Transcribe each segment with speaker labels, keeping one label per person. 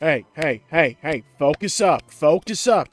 Speaker 1: Hey, focus up,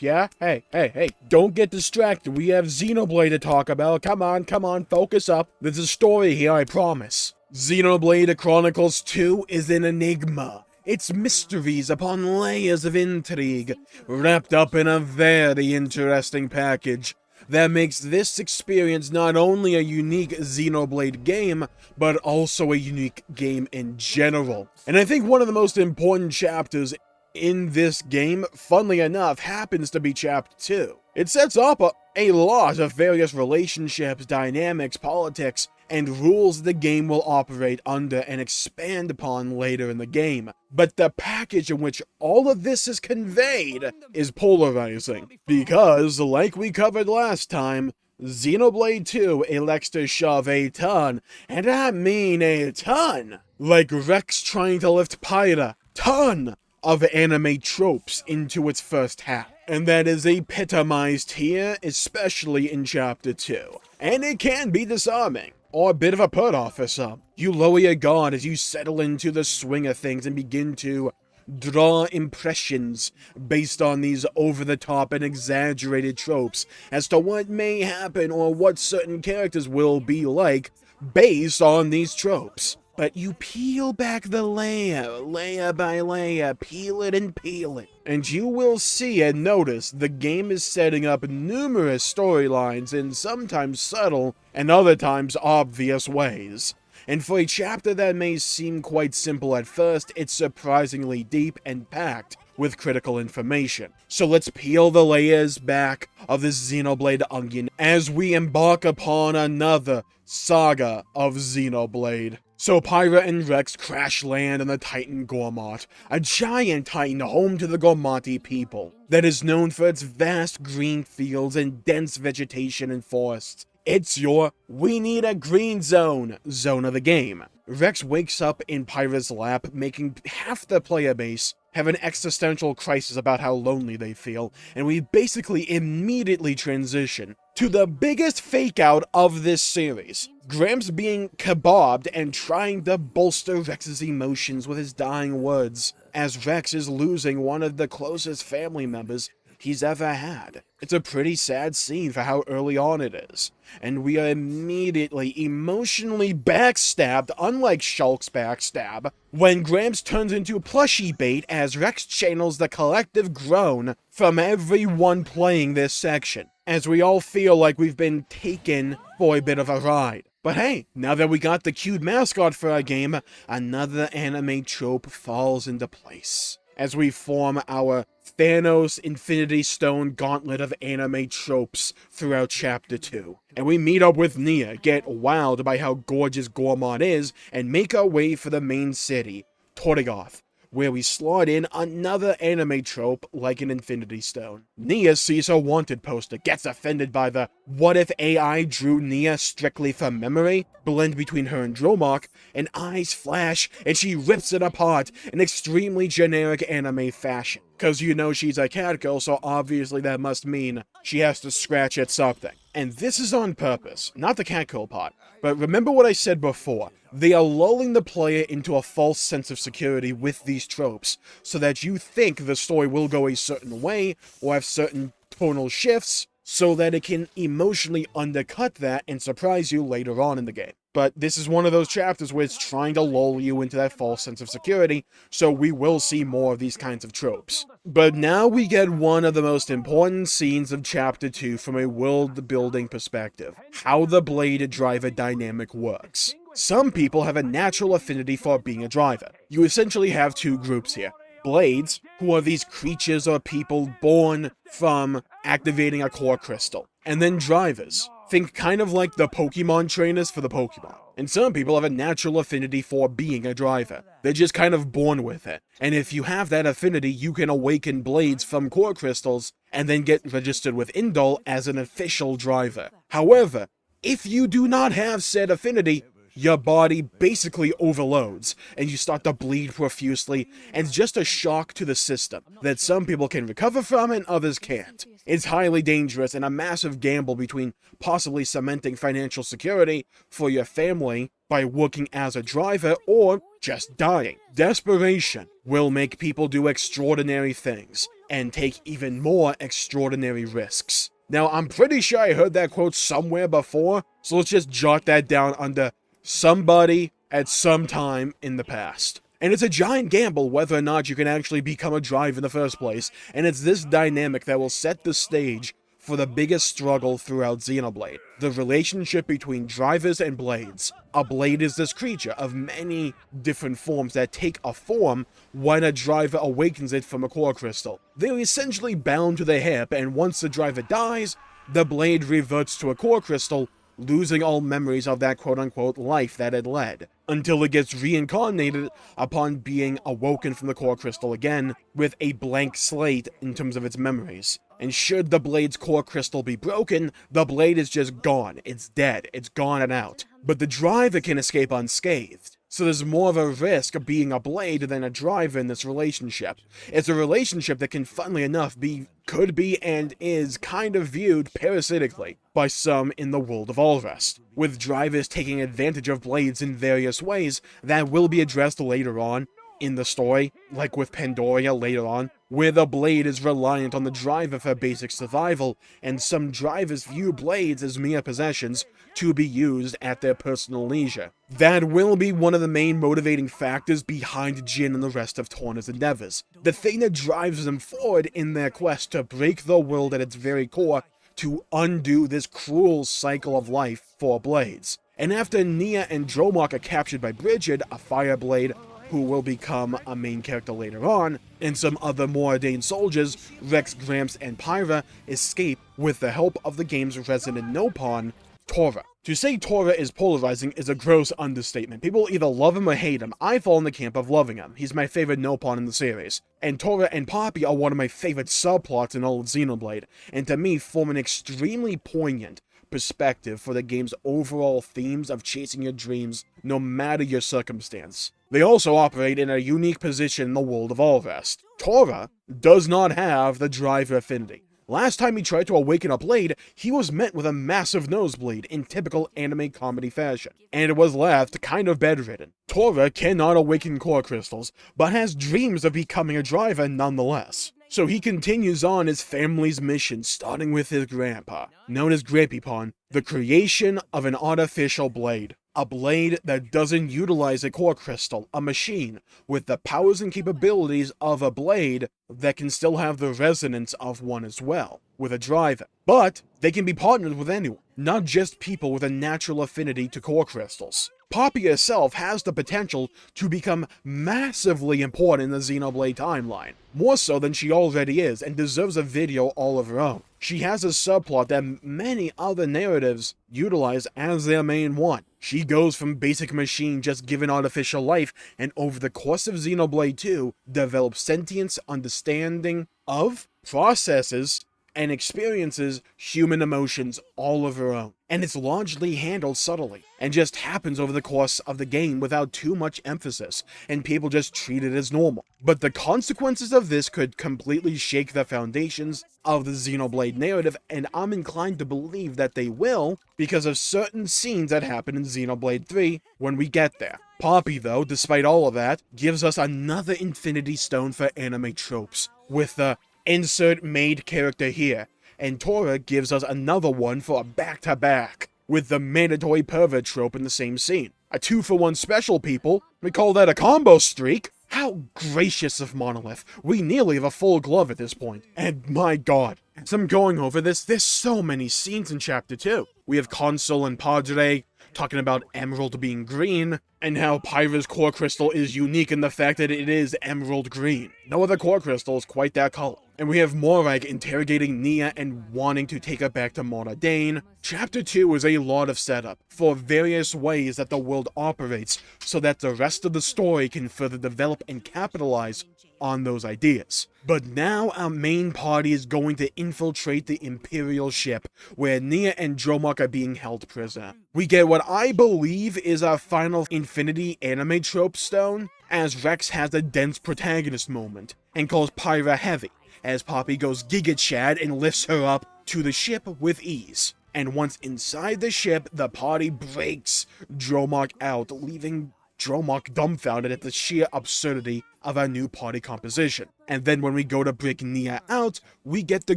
Speaker 1: yeah? Hey, don't get distracted, we have Xenoblade to talk about, come on, focus up. There's a story here, I promise. Xenoblade Chronicles 2 is an enigma. It's mysteries upon layers of intrigue, wrapped up in a very interesting package that makes this experience not only a unique Xenoblade game, but also a unique game in general. And I think one of the most important chapters in this game, funnily enough, happens to be Chapter 2. It sets up a lot of various relationships, dynamics, politics, and rules the game will operate under and expand upon later in the game. But the package in which all of this is conveyed is polarizing, because, like we covered last time, Xenoblade 2 elects to shove a ton, and I mean a ton, like Rex trying to lift Pyra, ton of anime tropes into its first half. And that is epitomized here, especially in Chapter 2. And it can be disarming, or a bit of a put-off for some. You lower your guard as you settle into the swing of things and begin to draw impressions based on these over-the-top and exaggerated tropes as to what may happen or what certain characters will be like based on these tropes. But you peel back the layer by layer, peel it, and you will see and notice the game is setting up numerous storylines in sometimes subtle and other times obvious ways. And for a chapter that may seem quite simple at first, it's surprisingly deep and packed with critical information. So let's peel the layers back of this Xenoblade onion as we embark upon another Saga of Xenoblade. So Pyra and Rex crash land on the Titan Gormott, a giant titan home to the Gormotti people, that is known for its vast green fields and dense vegetation and forests. It's your "we need a green zone" of the game. Rex wakes up in Pyra's lap, making half the player base have an existential crisis about how lonely they feel, and we basically immediately transition to the biggest fake-out of this series. Gramps being kebabbed and trying to bolster Rex's emotions with his dying words, as Rex is losing one of the closest family members he's ever had. It's a pretty sad scene for how early on it is, and we are immediately emotionally backstabbed, unlike Shulk's backstab, when Gramps turns into plushie bait as Rex channels the collective groan from everyone playing this section, as we all feel like we've been taken for a bit of a ride. But hey, now that we got the cute mascot for our game, another anime trope falls into place, as we form our Thanos Infinity Stone gauntlet of anime tropes throughout Chapter 2. And we meet up with Nia, get wowed by how gorgeous Gormott is, and make our way for the main city, Torigoth, where we slot in another anime trope like an Infinity Stone. Nia sees her wanted poster, gets offended by the "what if AI drew Nia strictly from memory" blend between her and Dromok, and eyes flash, and she rips it apart in extremely generic anime fashion. Cause you know she's a cat girl, so obviously that must mean she has to scratch at something. And this is on purpose, not the catcall part. But remember what I said before, they are lulling the player into a false sense of security with these tropes, so that you think the story will go a certain way, or have certain tonal shifts, so that it can emotionally undercut that and surprise you later on in the game. But this is one of those chapters where it's trying to lull you into that false sense of security, so we will see more of these kinds of tropes. But now we get one of the most important scenes of Chapter 2 from a world-building perspective, how the Blade driver dynamic works. Some people have a natural affinity for being a driver. You essentially have two groups here. Blades, who are these creatures or people born from activating a core crystal, and then drivers. Think kind of like the Pokemon trainers for the Pokemon. And some people have a natural affinity for being a driver. They're just kind of born with it. And if you have that affinity, you can awaken blades from core crystals and then get registered with Indol as an official driver. However, if you do not have said affinity, your body basically overloads, and you start to bleed profusely, and it's just a shock to the system that some people can recover from and others can't. It's highly dangerous and a massive gamble between possibly cementing financial security for your family by working as a driver or just dying. Desperation will make people do extraordinary things and take even more extraordinary risks. Now, I'm pretty sure I heard that quote somewhere before, so let's just jot that down under somebody at some time in the past. And it's a giant gamble whether or not you can actually become a driver in the first place, and it's this dynamic that will set the stage for the biggest struggle throughout Xenoblade, the relationship between drivers and blades. A blade is this creature of many different forms that take a form when a driver awakens it from a core crystal. They're essentially bound to the hip, and once the driver dies, the blade reverts to a core crystal, losing all memories of that quote-unquote life that it led, until it gets reincarnated upon being awoken from the core crystal again, with a blank slate in terms of its memories. And should the blade's core crystal be broken, the blade is just gone, it's dead, it's gone and out. But the driver can escape unscathed, so there's more of a risk of being a blade than a driver in this relationship. It's a relationship that can, funnily enough, could be and is kind of viewed parasitically by some in the world of Allrest, with drivers taking advantage of blades in various ways that will be addressed later on in the story, like with Pandoria later on, where the blade is reliant on the driver for basic survival, and some drivers view blades as mere possessions to be used at their personal leisure. That will be one of the main motivating factors behind Jin and the rest of Torna's endeavors, the thing that drives them forward in their quest to break the world at its very core, to undo this cruel cycle of life for blades. And after Nia and Jomok are captured by Brigid, a fire blade, who will become a main character later on, and some other more ordained soldiers, Rex, Gramps, and Pyra escape with the help of the game's resident no-pawn, Tora. To say Tora is polarizing is a gross understatement. People either love him or hate him. I fall in the camp of loving him. He's my favorite no-pawn in the series. And Tora and Poppi are one of my favorite subplots in all of Xenoblade, and to me form an extremely poignant perspective for the game's overall themes of chasing your dreams no matter your circumstance. They also operate in a unique position in the world of Allrest. Tora does not have the driver affinity. Last time he tried to awaken a blade, he was met with a massive nosebleed in typical anime comedy fashion, and was left kind of bedridden. Tora cannot awaken core crystals, but has dreams of becoming a driver nonetheless. So he continues on his family's mission, starting with his grandpa, known as Grampypon, the creation of an artificial blade. A blade that doesn't utilize a core crystal, a machine with the powers and capabilities of a blade that can still have the resonance of one as well, with a driver. But they can be partnered with anyone, not just people with a natural affinity to core crystals. Poppi herself has the potential to become massively important in the Xenoblade timeline, more so than she already is, and deserves a video all of her own. She has a subplot that many other narratives utilize as their main one. She goes from basic machine just given artificial life, and over the course of Xenoblade 2, develops sentience, understanding of, processes, and experiences human emotions all of her own. And it's largely handled subtly, and just happens over the course of the game without too much emphasis, and people just treat it as normal. But the consequences of this could completely shake the foundations of the Xenoblade narrative, and I'm inclined to believe that they will, because of certain scenes that happen in Xenoblade 3 when we get there. Poppi, though, despite all of that, gives us another Infinity Stone for anime tropes, with the insert maid character here, and Tora gives us another one for a back-to-back, with the mandatory pervert trope in the same scene. A 2-for-1 special, people. We call that a combo streak. How gracious of Monolith. We nearly have a full glove at this point. And my god, as I'm going over this, there's so many scenes in Chapter 2. We have Consul and Padre talking about Emerald being green, and how Pyra's core crystal is unique in the fact that it is emerald green. No other core crystal is quite that color. And we have Morag interrogating Nia and wanting to take her back to Mona Dane. Chapter 2 is a lot of setup for various ways that the world operates so that the rest of the story can further develop and capitalize on those ideas. But now our main party is going to infiltrate the Imperial ship, where Nia and Jomok are being held prisoner. We get what I believe is our final Infinity anime trope stone, as Rex has a dense protagonist moment, and calls Pyra heavy, as Poppi goes Giga Chad and lifts her up to the ship with ease. And once inside the ship, the party breaks Jmulls out, leaving Jmulls dumbfounded at the sheer absurdity of our new party composition. And then when we go to break Nia out, we get the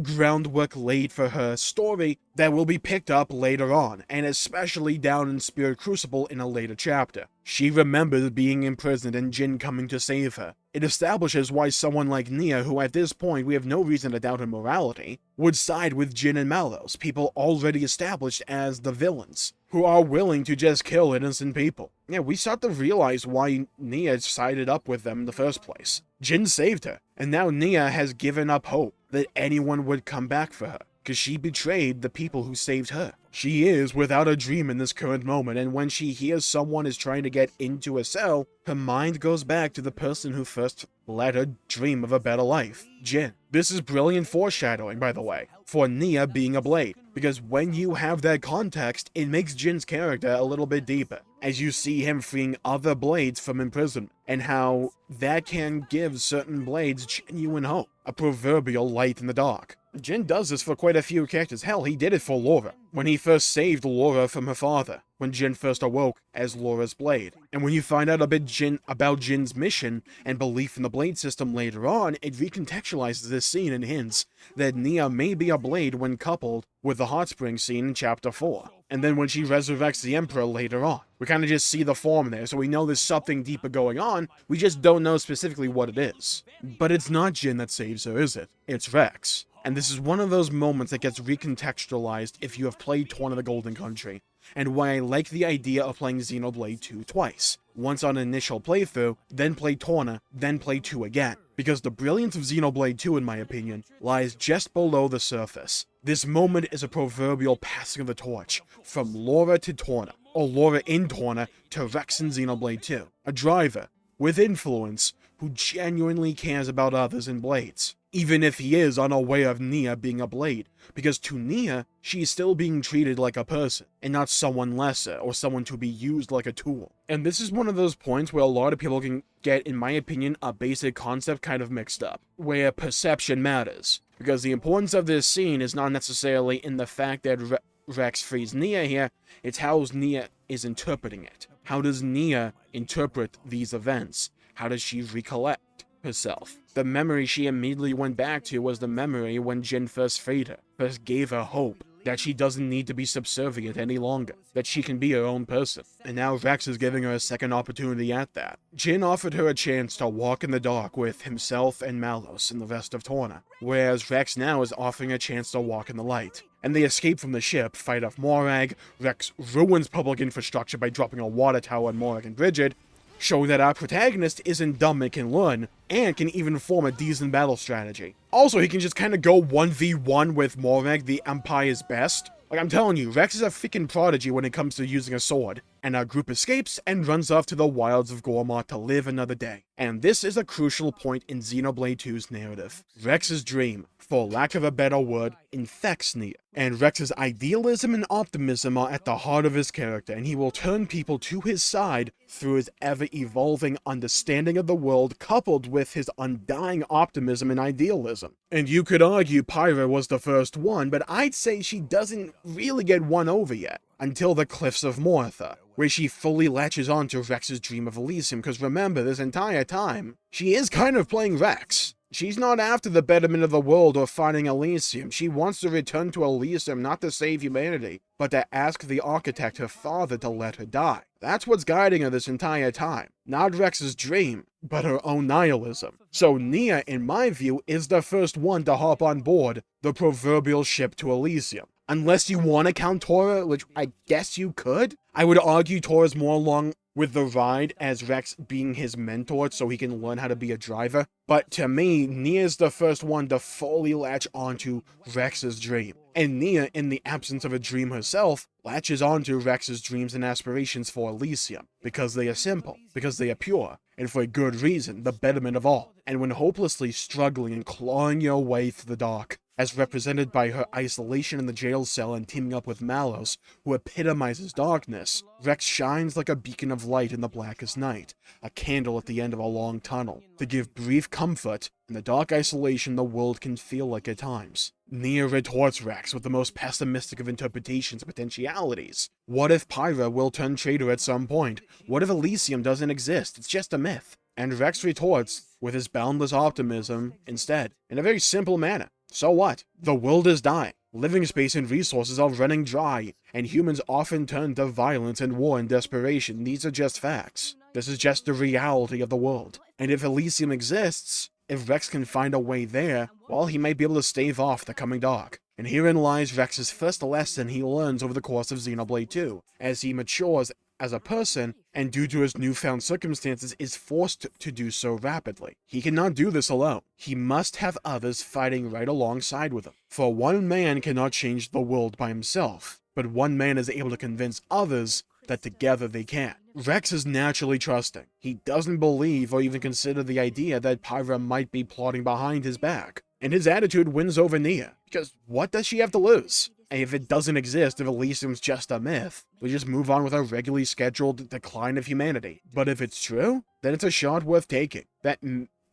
Speaker 1: groundwork laid for her story that will be picked up later on, and especially down in Spirit Crucible in a later chapter. She remembers being imprisoned and Jin coming to save her. It establishes why someone like Nia, who at this point we have no reason to doubt her morality, would side with Jin and Mallos, people already established as the villains, who are willing to just kill innocent people. Yeah, we start to realize why Nia sided up with them in the first place. Jin saved her, and now Nia has given up hope that anyone would come back for her, because she betrayed the people who saved her. She is without a dream in this current moment, and when she hears someone is trying to get into a cell, her mind goes back to the person who first let her dream of a better life, Jin. This is brilliant foreshadowing, by the way, for Nia being a blade, because when you have that context, it makes Jin's character a little bit deeper, as you see him freeing other blades from imprisonment, and how that can give certain blades genuine hope, a proverbial light in the dark. Jin does this for quite a few characters. Hell, he did it for Laura, when he first saved Laura from her father, when Jin first awoke as Laura's blade. And when you find out a bit about Jin's mission and belief in the blade system later on, it recontextualizes this scene and hints that Nia may be a blade when coupled with the hot spring scene in chapter 4. And then when she resurrects the Emperor later on, we kind of just see the form there, so we know there's something deeper going on, we just don't know specifically what it is. But it's not Jin that saves her, is it? It's Rex. And this is one of those moments that gets recontextualized if you have played Torna the Golden Country, and why I like the idea of playing Xenoblade 2 twice. Once on an initial playthrough, then play Torna, then play 2 again. Because the brilliance of Xenoblade 2, in my opinion, lies just below the surface. This moment is a proverbial passing of the torch, from Laura to Torna, or Laura in Torna to Rex in Xenoblade 2. A driver, with influence, who genuinely cares about others in blades. Even if he is unaware of Nia being a blade, because to Nia, she is still being treated like a person, and not someone lesser, or someone to be used like a tool. And this is one of those points where a lot of people can get, in my opinion, a basic concept kind of mixed up, where perception matters. Because the importance of this scene is not necessarily in the fact that Rex frees Nia here, it's how Nia is interpreting it. How does Nia interpret these events? How does she recollect herself? The memory she immediately went back to was the memory when Jin first freed her, first gave her hope that she doesn't need to be subservient any longer, that she can be her own person. And now Rex is giving her a second opportunity at that. Jin offered her a chance to walk in the dark with himself and Mallos and the rest of Torna, whereas Rex now is offering a chance to walk in the light. And they escape from the ship, fight off Morag. Rex ruins public infrastructure by dropping a water tower on Morag and Bridget, showing that our protagonist isn't dumb and can learn, and can even form a decent battle strategy. Also, he can just kind of go 1v1 with Morag, the Empire's best. Like, I'm telling you, Rex is a freaking prodigy when it comes to using a sword. And our group escapes and runs off to the wilds of Gormott to live another day. And this is a crucial point in Xenoblade 2's narrative. Rex's dream, for lack of a better word, infects Nia. And Rex's idealism and optimism are at the heart of his character, and he will turn people to his side through his ever-evolving understanding of the world, coupled with his undying optimism and idealism. And you could argue Pyra was the first one, but I'd say she doesn't really get won over yet, until the Cliffs of Mortha, where she fully latches onto Rex's dream of Elysium, because remember, this entire time, she is kind of playing Rex. She's not after the betterment of the world or finding Elysium. She wants to return to Elysium not to save humanity, but to ask the architect, her father, to let her die. That's what's guiding her this entire time. Not Rex's dream, but her own nihilism. So Nia, in my view, is the first one to hop on board the proverbial ship to Elysium. Unless you want to count Tora, which I guess you could. I would argue Tora's more along with the ride as Rex being his mentor so he can learn how to be a driver. But to me, Nia's the first one to fully latch onto Rex's dream. And Nia, in the absence of a dream herself, latches onto Rex's dreams and aspirations for Elysium. Because they are simple, because they are pure, and for a good reason, the betterment of all. And when hopelessly struggling and clawing your way through the dark, as represented by her isolation in the jail cell and teaming up with Mallos, who epitomizes darkness, Rex shines like a beacon of light in the blackest night, a candle at the end of a long tunnel, to give brief comfort in the dark isolation the world can feel like at times. Nia retorts Rex with the most pessimistic of interpretations of potentialities. What if Pyra will turn traitor at some point? What if Elysium doesn't exist? It's just a myth. And Rex retorts with his boundless optimism instead, in a very simple manner. So what? The world is dying. Living space and resources are running dry, and humans often turn to violence and war and desperation. These are just facts. This is just the reality of the world. And if Elysium exists, if Rex can find a way there, well, he might be able to stave off the coming dark. And herein lies Rex's first lesson he learns over the course of Xenoblade 2, as he matures as a person, and due to his newfound circumstances is forced to do so rapidly. He cannot do this alone. He must have others fighting right alongside with him. For one man cannot change the world by himself, but one man is able to convince others that together they can. Rex is naturally trusting. He doesn't believe or even consider the idea that Pyra might be plotting behind his back. And his attitude wins over Nia, because what does she have to lose? And if it doesn't exist, if Elysium's just a myth, we just move on with our regularly scheduled decline of humanity. But if it's true, then it's a shot worth taking. That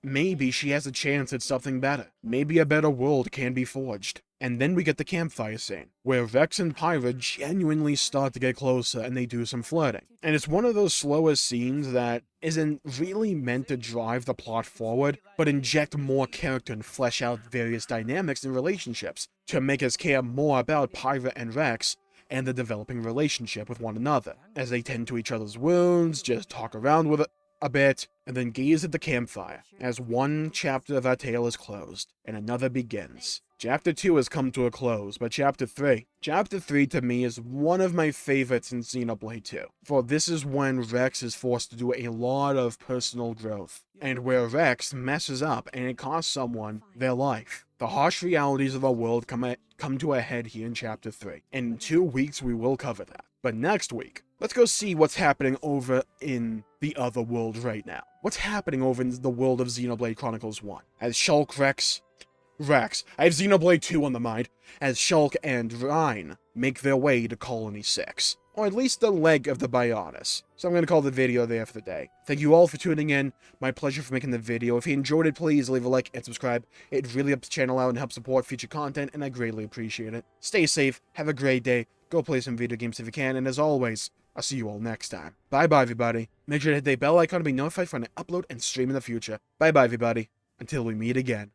Speaker 1: maybe she has a chance at something better. Maybe a better world can be forged. And then we get the campfire scene, where Rex and Pyra genuinely start to get closer and they do some flirting. And it's one of those slower scenes that isn't really meant to drive the plot forward, but inject more character and flesh out various dynamics and relationships to make us care more about Pyra and Rex and the developing relationship with one another, as they tend to each other's wounds, just talk around with it a bit, and then gaze at the campfire, as one chapter of our tale is closed, and another begins. Chapter 2 has come to a close, but Chapter 3 to me is one of my favorites in Xenoblade 2, for this is when Rex is forced to do a lot of personal growth, and where Rex messes up and it costs someone their life. The harsh realities of our world come to a head here in Chapter 3, and in 2 weeks we will cover that. But next week, let's go see what's happening over in the other world right now. What's happening over in the world of Xenoblade Chronicles 1, as Shulk, Rex, I have Xenoblade 2 on the mind, as Shulk and Rhine make their way to Colony 6, or at least the leg of the Bionis. So I'm going to call the video there for the day. Thank you all for tuning in, my pleasure for making the video. If you enjoyed it, please leave a like and subscribe. It really helps the channel out and helps support future content, and I greatly appreciate it. Stay safe, have a great day, go play some video games if you can, and as always, I'll see you all next time. Bye-bye, everybody. Make sure to hit the bell icon to be notified for when I upload and stream in the future. Bye-bye, everybody. Until we meet again.